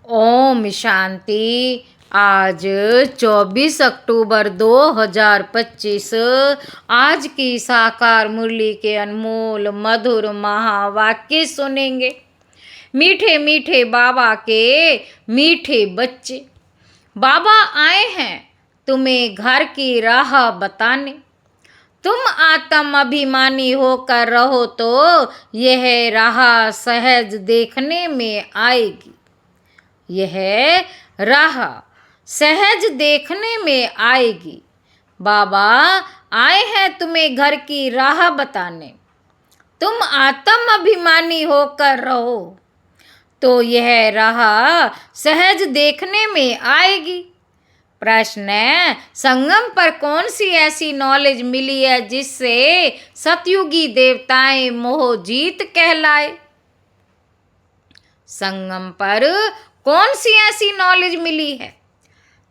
ओम शांति। आज 24 अक्टूबर 2025 आज की साकार मुरली के अनमोल मधुर महावाक्य सुनेंगे। मीठे मीठे बाबा के मीठे बच्चे, बाबा आए हैं तुम्हें घर की राह बताने। तुम आत्म अभिमानी होकर रहो तो यह राह सहज देखने में आएगी। यह राह सहज देखने में आएगी। बाबा आए हैं तुम्हें घर की राह बताने। तुम आत्म अभिमानी होकर रहो तो यह राह सहज देखने में आएगी। प्रश्न है, संगम पर कौन सी ऐसी नॉलेज मिली है जिससे सतयुगी देवताएं मोहजीत कहलाए? संगम पर कौन सी ऐसी नॉलेज मिली है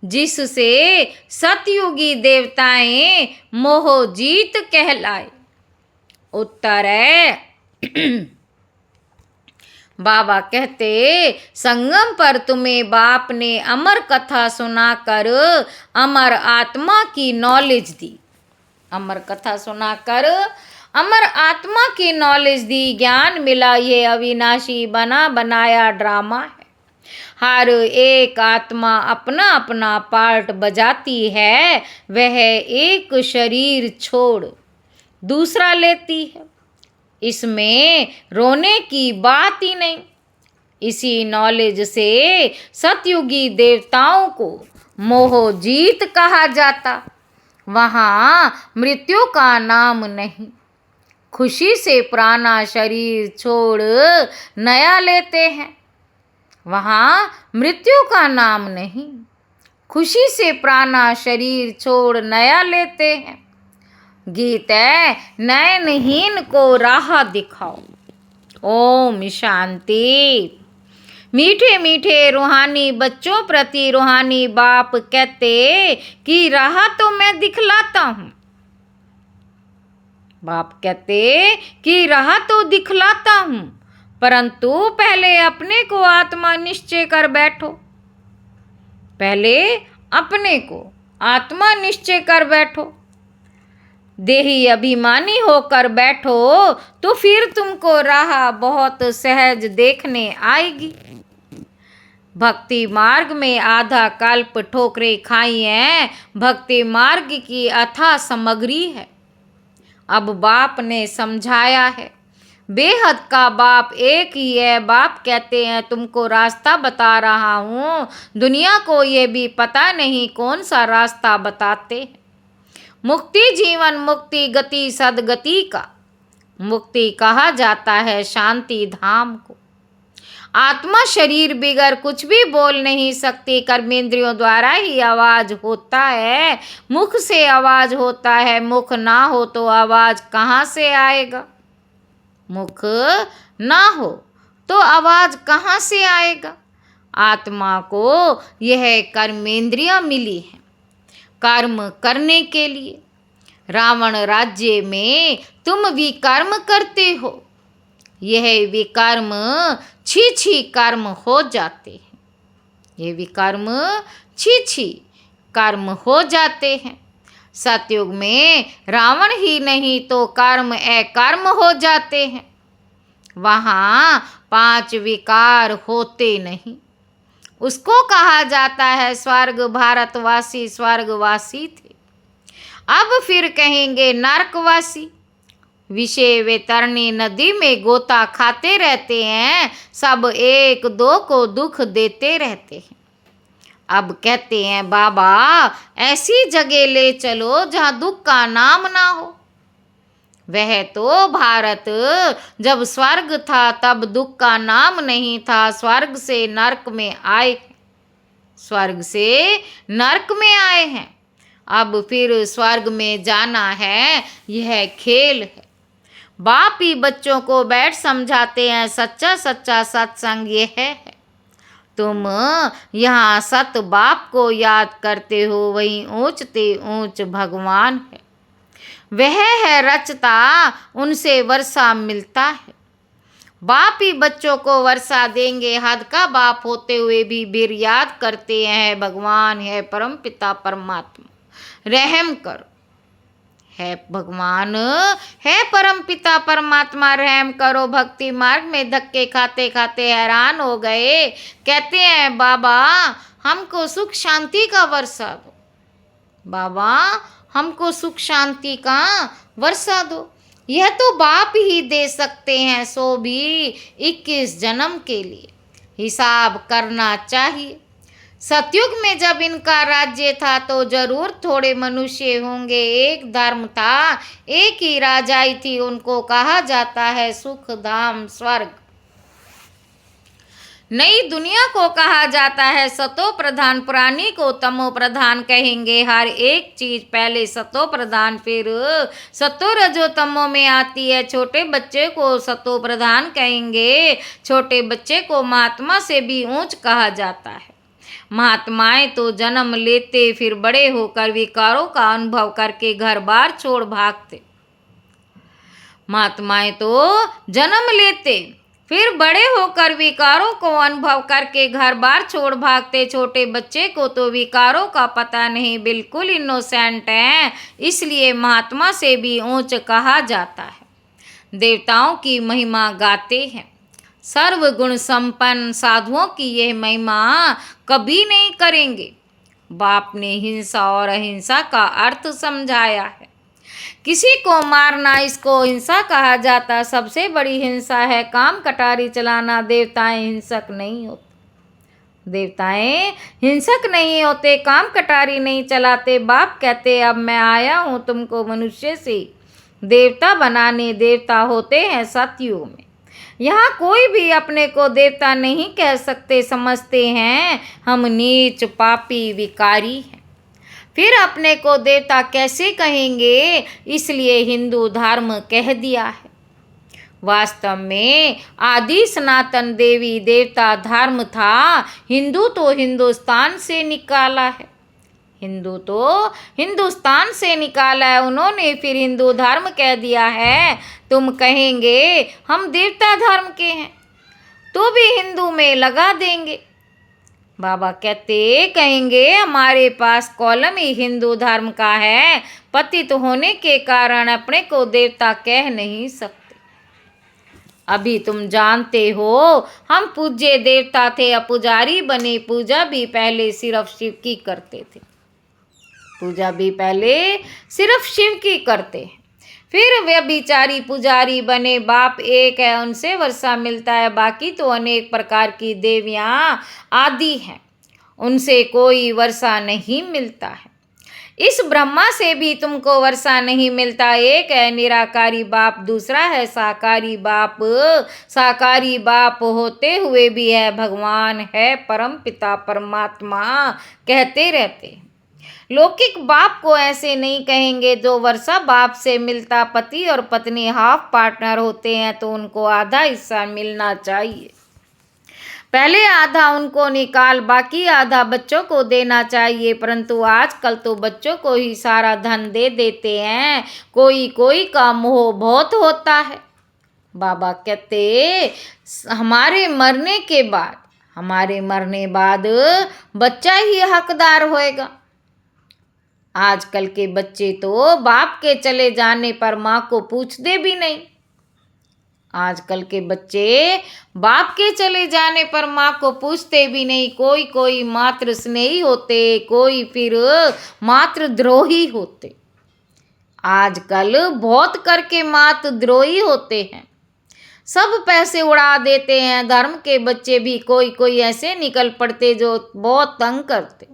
जिससे सतयुगी देवताएं मोहजीत कहलाए? उत्तर है बाबा कहते, संगम पर तुम्हें बाप ने अमर कथा सुनाकर अमर आत्मा की नॉलेज दी। अमर कथा सुनाकर अमर आत्मा की नॉलेज दी, ज्ञान मिला ये अविनाशी बना बनाया ड्रामा है। हर एक आत्मा अपना अपना पार्ट बजाती है, वह एक शरीर छोड़ दूसरा लेती है। इसमें रोने की बात ही नहीं। इसी नॉलेज से सतयुगी देवताओं को मोहजीत कहा जाता। वहाँ मृत्यु का नाम नहीं। खुशी से पुराना शरीर छोड़ नया लेते हैं। वहाँ मृत्यु का नाम नहीं। खुशी से पुराना शरीर छोड़ नया लेते हैं। गीत है, नयनहीन को राह दिखाओ। ओम शांति। मीठे मीठे रूहानी बच्चों प्रति रूहानी बाप कहते कि राह तो मैं दिखलाता हूँ। बाप कहते कि राह तो दिखलाता हूँ, परंतु पहले अपने को आत्मा निश्चय कर बैठो। पहले अपने को आत्मा निश्चय कर बैठो। देही अभिमानी होकर बैठो तो फिर तुमको राह बहुत सहज देखने आएगी। भक्ति मार्ग में आधा कल्प ठोकरें खाई हैं, भक्ति मार्ग की अथाह सामग्री है। अब बाप ने समझाया है, बेहद का बाप एक ही है। बाप कहते हैं तुमको रास्ता बता रहा हूँ। दुनिया को ये भी पता नहीं कौन सा रास्ता बताते हैं। मुक्ति जीवन मुक्ति गति सदगति का मुक्ति कहा जाता है शांति धाम को। आत्मा शरीर बिगर कुछ भी बोल नहीं सकती। कर्मेंद्रियों द्वारा ही आवाज होता है। मुख से आवाज होता है। मुख ना हो तो आवाज कहाँ से आएगा? मुख ना हो तो आवाज कहाँ से आएगा? आत्मा को यह कर्मेंद्रियां मिली है कर्म करने के लिए। रावण राज्य में तुम विकर्म करते हो। यह विकर्म छी छी कर्म हो जाते हैं। ये विकर्म छी छी कर्म हो जाते हैं। सतयुग में रावण ही नहीं तो कर्म अकर्म हो जाते हैं। वहाँ 5 विकार होते नहीं। उसको कहा जाता है स्वर्ग। भारतवासी स्वर्गवासी थे, अब फिर कहेंगे नरकवासी। विषय वे तरनी नदी में गोता खाते रहते हैं, सब एक दो को दुख देते रहते हैं। अब कहते हैं बाबा ऐसी जगह ले चलो जहाँ दुख का नाम ना हो। वह तो भारत जब स्वर्ग था तब दुख का नाम नहीं था। स्वर्ग से नरक में आए, स्वर्ग से नरक में आए हैं। अब फिर स्वर्ग में जाना है, यह खेल है। बाप ही बच्चों को बैठ समझाते हैं सच्चा सच्चा सत्संग यह है। तुम यहाँ सत बाप को याद करते हो, वहीं ऊंचते ऊंच भगवान है। वह है रचता, उनसे वर्षा मिलता है। बाप ही बच्चों को वर्षा देंगे। हद का बाप होते हुए भी बीर याद करते हैं भगवान है परम पिता परमात्मा, रहम करो। है भगवान है परम पिता परमात्मा, रहम करो। भक्ति मार्ग में धक्के खाते खाते हैरान हो गए। कहते हैं बाबा हमको सुख शांति का वर्षा दो, बाबा हमको सुख शांति का वर्षा दो। यह तो बाप ही दे सकते हैं, सो भी 21 जन्म के लिए हिसाब करना चाहिए। सतयुग में जब इनका राज्य था तो जरूर थोड़े मनुष्य होंगे, एक धर्म था, एक ही राजाई थी, उनको कहा जाता है सुख धाम स्वर्ग। नई दुनिया को कहा जाता है सतो प्रधान, पुरानी को तमो प्रधान कहेंगे। हर एक चीज पहले सतो प्रधान फिर सतो रजो तमो में आती है। छोटे बच्चे को सतो प्रधान कहेंगे, छोटे बच्चे को महात्मा से भी ऊंच कहा जाता है। महात्माएं तो जन्म लेते फिर बड़े होकर विकारों का अनुभव करके घर बार छोड़ भागते। महात्माएं तो जन्म लेते फिर बड़े होकर विकारों को अनुभव करके घर बार छोड़ भागते। छोटे बच्चे को तो विकारों का पता नहीं, बिल्कुल इनोसेंट है, इसलिए महात्मा से भी ऊंच कहा जाता है। देवताओं की महिमा गाते हैं, सर्वगुण संपन्न साधुओं की यह महिमा कभी नहीं करेंगे। बाप ने हिंसा और अहिंसा का अर्थ समझाया है। किसी को मारना इसको हिंसा कहा जाता। सबसे बड़ी हिंसा है काम कटारी चलाना। देवताएं हिंसक नहीं होते, देवताएं हिंसक नहीं होते, काम कटारी नहीं चलाते। बाप कहते अब मैं आया हूँ तुमको मनुष्य से देवता बनाने। देवता होते हैं सतयुग में। यहाँ कोई भी अपने को देवता नहीं कह सकते, समझते हैं हम नीच पापी विकारी हैं। फिर अपने को देवता कैसे कहेंगे, इसलिए हिंदू धर्म कह दिया है। वास्तव में आदि सनातन देवी देवता धर्म था। हिंदू तो हिंदुस्तान से निकाला है, हिंदू तो हिंदुस्तान से निकाला है उन्होंने, फिर हिंदू धर्म कह दिया है। तुम कहेंगे हम देवता धर्म के हैं तो भी हिंदू में लगा देंगे। बाबा कहते कहेंगे हमारे पास कॉलम ही हिंदू धर्म का है, पतित होने के कारण अपने को देवता कह नहीं सकते। अभी तुम जानते हो हम पूज्य देवता थे, अब पुजारी बने। पूजा भी पहले सिर्फ शिव की करते थे, पूजा भी पहले सिर्फ शिव की करते हैं, फिर वे बिचारी पुजारी बने। बाप एक है, उनसे वर्षा मिलता है, बाकी तो अनेक प्रकार की देवियाँ आदि हैं, उनसे कोई वर्षा नहीं मिलता है। इस ब्रह्मा से भी तुमको वर्षा नहीं मिलता। एक है निराकारी बाप, दूसरा है साकारी बाप। साकारी बाप होते हुए भी है भगवान है परम पिता परमात्मा कहते रहते हैं। लौकिक बाप को ऐसे नहीं कहेंगे। जो वर्षा बाप से मिलता, पति और पत्नी हाफ पार्टनर होते हैं तो उनको आधा हिस्सा मिलना चाहिए। पहले आधा उनको निकाल बाकी आधा बच्चों को देना चाहिए, परंतु आजकल तो बच्चों को ही सारा धन दे देते हैं। कोई कोई का मोह बहुत होता है। बाबा कहते हमारे मरने बाद बच्चा ही हकदार होएगा। आजकल के बच्चे तो बाप के चले जाने पर माँ को पूछते भी नहीं। आजकल के बच्चे बाप के चले जाने पर माँ को पूछते भी नहीं। कोई कोई मातृ स्नेही होते, कोई फिर मातृ द्रोही होते। आजकल बहुत करके मातृ द्रोही होते हैं, सब पैसे उड़ा देते हैं। धर्म के बच्चे भी कोई कोई ऐसे निकल पड़ते जो बहुत तंग करते।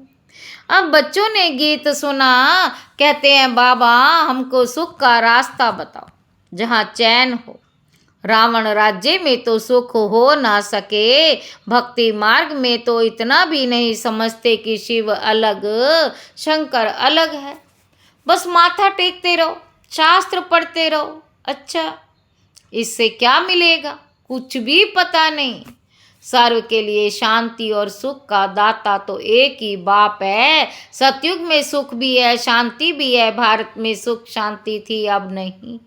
अब बच्चों ने गीत सुना, कहते हैं बाबा हमको सुख का रास्ता बताओ जहाँ चैन हो। रावण राज्य में तो सुख हो ना सके, भक्ति मार्ग में तो इतना भी नहीं समझते कि शिव अलग शंकर अलग है। बस माथा टेकते रहो, शास्त्र पढ़ते रहो। अच्छा इससे क्या मिलेगा, कुछ भी पता नहीं। सर्व के लिए शांति और सुख का दाता तो एक ही बाप है। सतयुग में सुख भी है, शांति भी है। भारत में सुख शांति थी, अब नहीं है।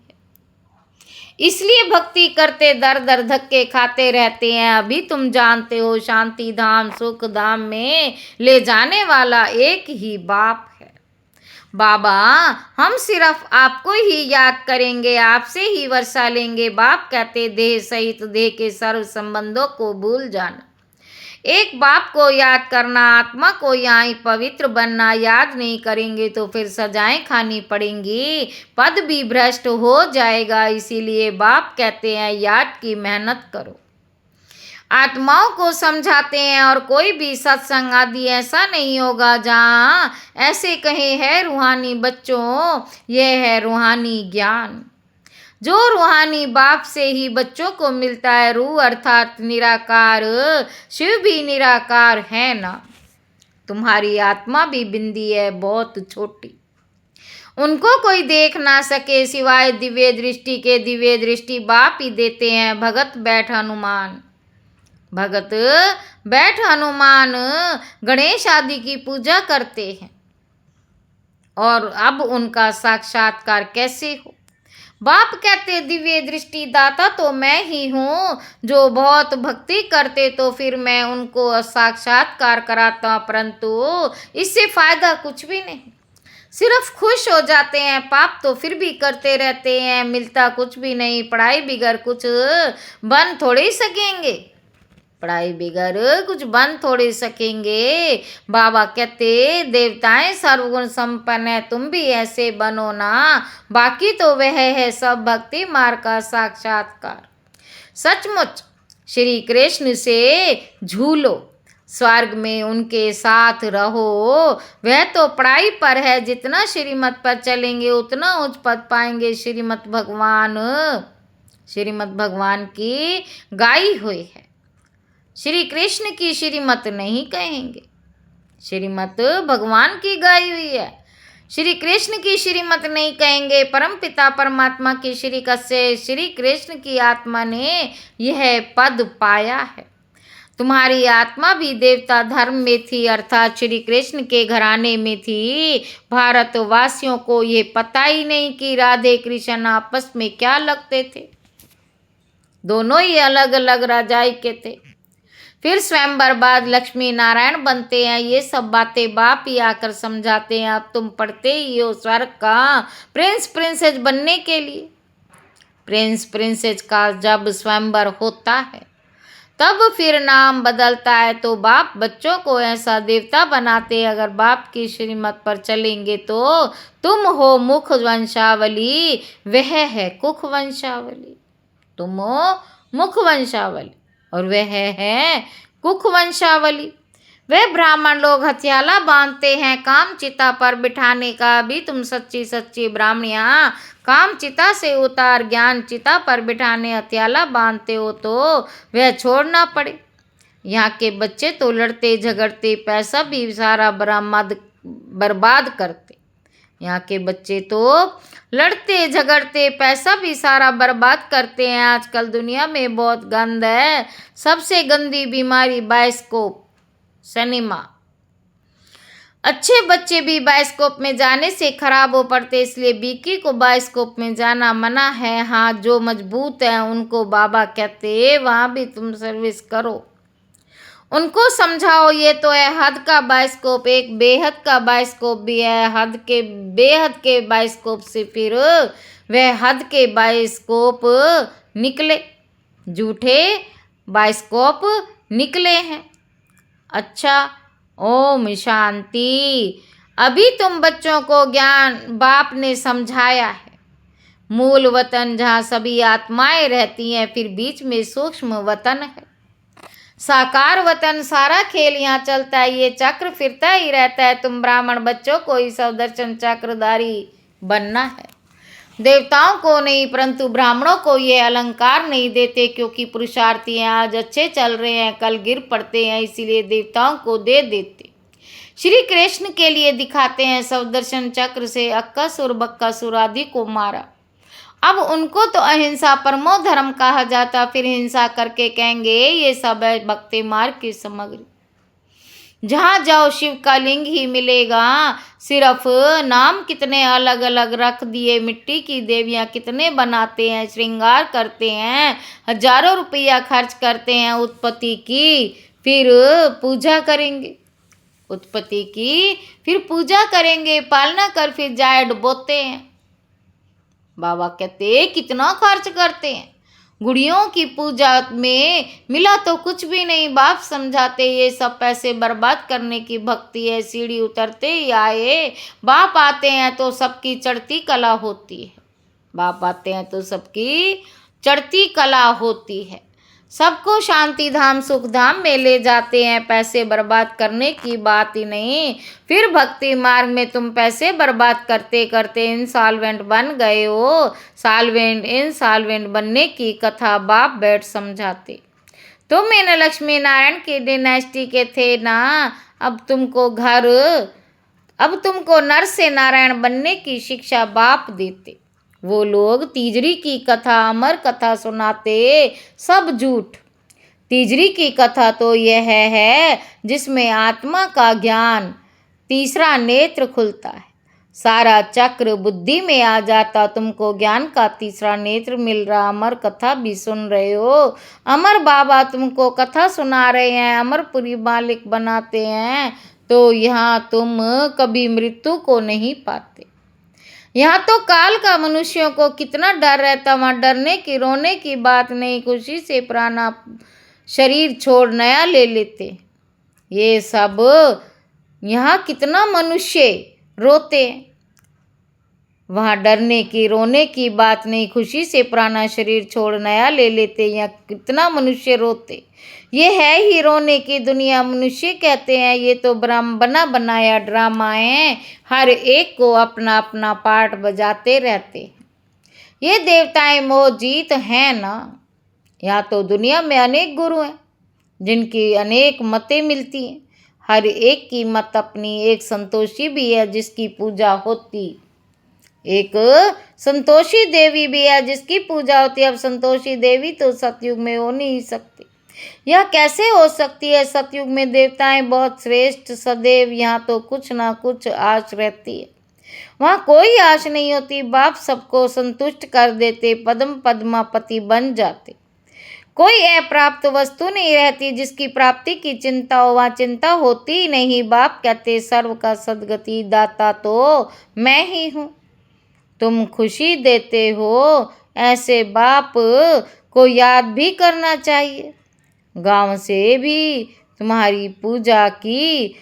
इसलिए भक्ति करते दर दर धक्के खाते रहते हैं। अभी तुम जानते हो शांति धाम सुख धाम में ले जाने वाला एक ही बाप है। बाबा हम सिर्फ आपको ही याद करेंगे, आपसे ही वर्षा लेंगे। बाप कहते देह सहित देह के सर्व संबंधों को भूल जाना, एक बाप को याद करना, आत्मा को यहाँ पवित्र बनना। याद नहीं करेंगे तो फिर सजाएं खानी पड़ेंगी, पद भी भ्रष्ट हो जाएगा। इसीलिए बाप कहते हैं याद की मेहनत करो। आत्माओं को समझाते हैं और कोई भी सत्संग आदि ऐसा नहीं होगा जहाँ ऐसे कहे है रूहानी बच्चों, यह है रूहानी ज्ञान जो रूहानी बाप से ही बच्चों को मिलता है। रूह अर्थात निराकार, शिव भी निराकार है ना। तुम्हारी आत्मा भी बिंदी है, बहुत छोटी, उनको कोई देख ना सके सिवाय दिव्य दृष्टि के। दिव्य दृष्टि बाप ही देते हैं। भगत बैठ हनुमान, भगत बैठ हनुमान गणेश आदि की पूजा करते हैं, और अब उनका साक्षात्कार कैसे हो? बाप कहते दिव्य दृष्टि दाता तो मैं ही हूँ। जो बहुत भक्ति करते तो फिर मैं उनको साक्षात्कार कराता, परंतु इससे फायदा कुछ भी नहीं, सिर्फ खुश हो जाते हैं। पाप तो फिर भी करते रहते हैं, मिलता कुछ भी नहीं। पढ़ाई बिगड़ कुछ बन थोड़े सकेंगे, पढ़ाई बिगड़ कुछ बन थोड़े सकेंगे। बाबा कहते देवताएं सर्वगुण संपन्न है, तुम भी ऐसे बनो ना। बाकी तो वह है सब भक्ति मार्ग का साक्षात्कार। सचमुच श्री कृष्ण से झूलो, स्वर्ग में उनके साथ रहो। वह तो पढ़ाई पर है, जितना श्रीमत पर चलेंगे उतना उच्च पद पाएंगे। श्रीमत भगवान की गाई हुई है, श्री कृष्ण की श्रीमत नहीं कहेंगे। श्रीमत भगवान की गाई हुई है, श्री कृष्ण की श्रीमत नहीं कहेंगे। परम पिता परमात्मा की श्रीकत से श्री कृष्ण की आत्मा ने यह पद पाया है। तुम्हारी आत्मा भी देवता धर्म में थी, अर्थात श्री कृष्ण के घराने में थी। भारतवासियों को ये पता ही नहीं कि राधे कृष्ण आपस में क्या लगते थे, दोनों ही अलग अलग राजाई के थे। फिर स्वयंवर बाद लक्ष्मी नारायण बनते हैं। ये सब बातें बाप ही आकर समझाते हैं। अब तुम पढ़ते ही हो स्वर्ग का प्रिंस प्रिंसेस बनने के लिए। प्रिंस प्रिंसेस का जब स्वयंवर होता है तब फिर नाम बदलता है। तो बाप बच्चों को ऐसा देवता बनाते हैं। अगर बाप की श्रीमत पर चलेंगे तो तुम हो मुख वंशावली, वह है कुख वंशावली। तुम हो मुख वंशावली और वह है कुख वंशावली। वे ब्राह्मण लोग हथियाला बांधते हैं काम चिता पर बिठाने का। भी तुम सच्ची सच्ची ब्राह्मणिया काम चिता से उतार ज्ञान चिता पर बिठाने हथियाला बांधते हो तो वह छोड़ना पड़े। यहाँ के बच्चे तो लड़ते झगड़ते पैसा भी सारा बर्बाद करते। यहाँ के बच्चे तो लड़ते झगड़ते पैसा भी सारा बर्बाद करते हैं। आजकल दुनिया में बहुत गंद है, सबसे गंदी बीमारी बायोस्कोप सिनेमा। अच्छे बच्चे भी बायोस्कोप में जाने से खराब हो पड़ते, इसलिए बीकी को बायोस्कोप में जाना मना है। हाँ, जो मजबूत है उनको बाबा कहते वहाँ भी तुम सर्विस करो, उनको समझाओ। ये तो है हद का बायोस्कोप, एक बेहद का बायोस्कोप भी है। हद के बेहद के बायोस्कोप से फिर वह हद के बायोस्कोप निकले, झूठे बायोस्कोप निकले हैं। अच्छा, ओम शांति। अभी तुम बच्चों को ज्ञान बाप ने समझाया है। मूल वतन जहाँ सभी आत्माएं रहती हैं, फिर बीच में सूक्ष्म वतन है। साकार वतन सारा खेल यहाँ चलता है, ये चक्र फिरता ही रहता है। तुम ब्राह्मण बच्चों को ही सुदर्शन चक्रधारी बनना है, देवताओं को नहीं। परंतु ब्राह्मणों को ये अलंकार नहीं देते, क्योंकि पुरुषार्थी आज अच्छे चल रहे हैं, कल गिर पड़ते हैं, इसीलिए देवताओं को दे देते। श्री कृष्ण के लिए दिखाते हैं। सुदर्शन चक्र से अक्कासुर बक्कासुर आदि को मारा। अब उनको तो अहिंसा परमो धर्म कहा जाता, फिर हिंसा करके कहेंगे ये सब है भक्ति मार्ग की सामग्री। जहाँ जाओ शिव का लिंग ही मिलेगा। सिर्फ नाम कितने अलग अलग रख दिए, मिट्टी की देवियाँ कितने बनाते हैं, श्रृंगार करते हैं, हजारों रुपया खर्च करते हैं उत्पत्ति की, फिर पूजा करेंगे। उत्पत्ति की फिर पूजा करेंगे, पालना कर फिर जाए डुबोते हैं। बाबा कहते कितना खर्च करते हैं। गुड़ियों की पूजा में मिला तो कुछ भी नहीं। बाप समझाते ये सब पैसे बर्बाद करने की भक्ति है। सीढ़ी उतरते ही आए, बाप आते हैं तो सबकी चढ़ती कला होती है। बाप आते हैं तो सबकी चढ़ती कला होती है। सबको शांति धाम सुख धाम में ले जाते हैं। पैसे बर्बाद करने की बात ही नहीं। फिर भक्ति मार्ग में तुम पैसे बर्बाद करते करते इंसॉल्वेंट बन गए हो। सॉल्वेंट इंसॉल्वेंट बनने की कथा बाप बैठ समझाते। तुम इन लक्ष्मी नारायण की डिनेस्टी के थे ना। अब तुमको नर से नारायण बनने की शिक्षा बाप देते। वो लोग तीजरी की कथा अमर कथा सुनाते, सब झूठ। तीजरी की कथा तो यह है जिसमें आत्मा का ज्ञान, तीसरा नेत्र खुलता है। सारा चक्र बुद्धि में आ जाता, तुमको ज्ञान का तीसरा नेत्र मिल रहा। अमर कथा भी सुन रहे हो। अमर बाबा तुमको कथा सुना रहे हैं, अमरपुरी मालिक बनाते हैं। तो यहाँ तुम कभी मृत्यु को नहीं पाते। यहाँ तो काल का मनुष्यों को कितना डर रहता। वहाँ डरने की रोने की बात नहीं। खुशी से पुराना शरीर छोड़ नया ले लेते। ये सब यहाँ कितना मनुष्य रोते हैं। वहाँ डरने की रोने की बात नहीं। खुशी से पुराना शरीर छोड़ नया ले लेते। यहाँ कितना मनुष्य रोते। ये है ही रोने की दुनिया। मनुष्य कहते हैं ये तो बना बनाया ड्रामा है। हर एक को अपना अपना पार्ट बजाते रहते हैं। ये देवताएं मोह जीत हैं ना। यहाँ तो दुनिया में अनेक गुरु हैं जिनकी अनेक मतें मिलती हैं। हर एक की मत अपनी। एक संतोषी भी है जिसकी पूजा होती, एक संतोषी देवी भी है जिसकी पूजा होती है। अब संतोषी देवी तो सतयुग में हो नहीं सकती। यह कैसे हो सकती है? सतयुग में देवताएं बहुत श्रेष्ठ सदैव। यहाँ तो कुछ ना कुछ आश रहती है, वहाँ कोई आश नहीं होती। बाप सबको संतुष्ट कर देते, पद्म पद्मापति बन जाते। कोई अप्राप्त वस्तु नहीं रहती जिसकी प्राप्ति की चिंता हो, वहाँ चिंता होती ही नहीं। बाप कहते सर्व का सद्गति दाता तो मैं ही हूँ। तुम खुशी देते हो, ऐसे बाप को याद भी करना चाहिए। गांव से भी तुम्हारी पूजा की,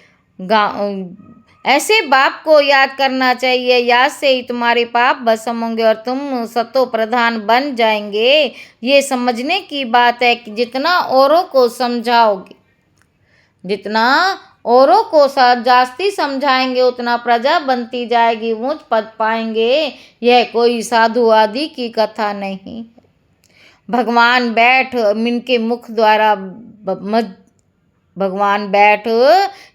ऐसे बाप को याद करना चाहिए। याद से ही तुम्हारे पाप भस्म होंगे और तुम सतो प्रधान बन जाएंगे। ये समझने की बात है कि जितना औरों को समझाओगे, जितना औरों को जास्ती समझाएंगे, उतना प्रजा बनती जाएगी, ऊंच पद पाएंगे। यह कोई साधु आदि की कथा नहीं। भगवान बैठ इनके मुख द्वारा भगवान बैठ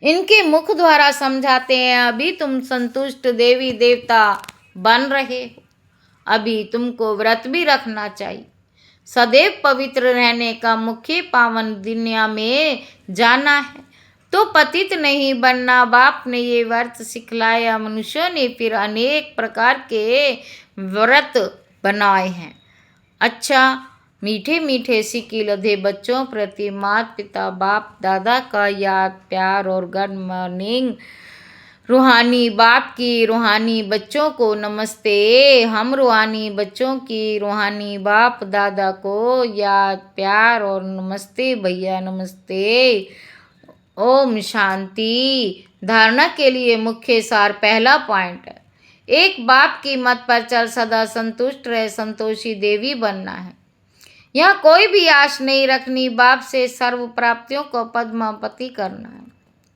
इनके मुख द्वारा समझाते हैं। अभी तुम संतुष्ट देवी देवता बन रहे हो। अभी तुमको व्रत भी रखना चाहिए। सदैव पवित्र रहने का मुख्य पावन दुनिया में जाना है तो पतित नहीं बनना। बाप ने ये व्रत सिखलाया। मनुष्यों ने फिर अनेक प्रकार के व्रत बनाए हैं। अच्छा, मीठे मीठे सिक्के लधे बच्चों प्रति माता पिता बाप दादा का याद प्यार और गुड मॉर्निंग। रूहानी बाप की रूहानी बच्चों को नमस्ते। हम रूहानी बच्चों की रूहानी बाप दादा को याद प्यार और नमस्ते भैया नमस्ते। ओम शांति। धारणा के लिए मुख्य सार पहला पॉइंट है, एक बाप की मत पर चल, सदा संतुष्ट रहे, संतोषी देवी बनना है। यहाँ कोई भी आश नहीं रखनी। बाप से सर्व प्राप्तियों को पद्मापति करना है।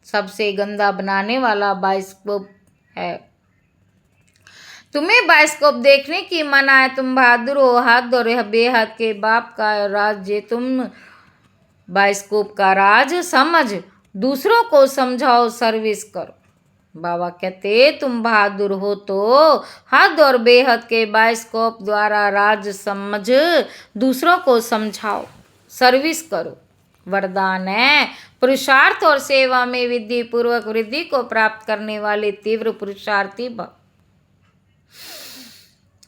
सबसे गंदा बनाने वाला बाइस्कोप है। तुम्हें बाइस्कोप देखने की मना है। तुम बहादुर हो, हाथ दो बेहद के बाप का राज्य। तुम बाइस्कोप का राज समझ, दूसरों को समझाओ, सर्विस करो। बाबा कहते तुम बहादुर हो तो हद और बेहद के बाइस्कोप द्वारा राज समझ, दूसरों को समझाओ, सर्विस करो। वरदान है पुरुषार्थ और सेवा में विधि पूर्वक वृद्धि को प्राप्त करने वाले तीव्र पुरुषार्थी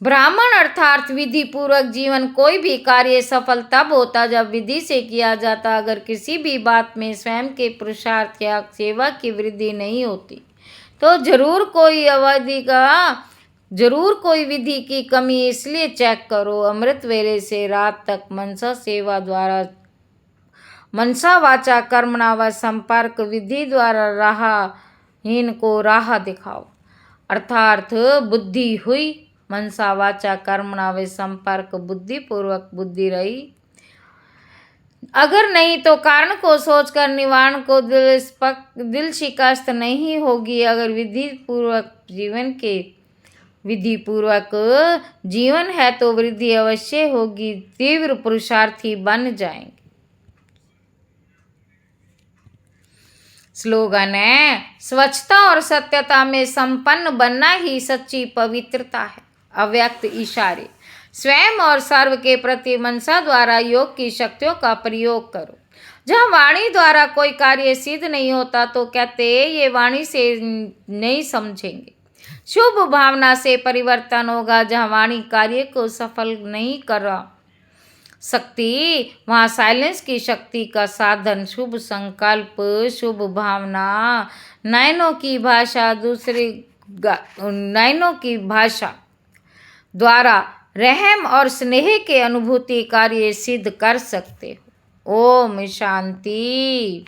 ब्राह्मण अर्थात विधि पूर्वक जीवन कोई भी कार्य सफल तब होता जब विधि से किया जाता। अगर किसी भी बात में स्वयं के पुरुषार्थ या सेवा की वृद्धि नहीं होती तो जरूर कोई विधि की कमी। इसलिए चेक करो। अमृत वेले से रात तक मनसा सेवा द्वारा मनसा वाचा कर्मणा व संपर्क विधि द्वारा राहहीन को राह दिखाओ। अर्थात बुद्धि हुई, मनसा वाचा कर्मणा व संपर्क बुद्धि पूर्वक बुद्धि रही। अगर नहीं तो कारण को सोचकर निवारण को दिल शिकस्त नहीं होगी। अगर विधि पूर्वक जीवन है तो वृद्धि अवश्य होगी। तीव्र पुरुषार्थी बन जाएंगे। स्लोगन है, स्वच्छता और सत्यता में संपन्न बनना ही सच्ची पवित्रता है। अव्यक्त इशारे। स्वयं और सर्व के प्रति मनसा द्वारा योग की शक्तियों का प्रयोग करो। जहाँ वाणी द्वारा कोई कार्य सिद्ध नहीं होता तो कहते ये वाणी से नहीं समझेंगे। शुभ भावना से परिवर्तन होगा। जहाँ वाणी कार्य को सफल नहीं कर सकती वहाँ साइलेंस की शक्ति का साधन शुभ संकल्प, शुभ भावना, नयनों की भाषा द्वारा रहम और स्नेह के अनुभूति कार्य सिद्ध कर सकते हो। ओम शांति।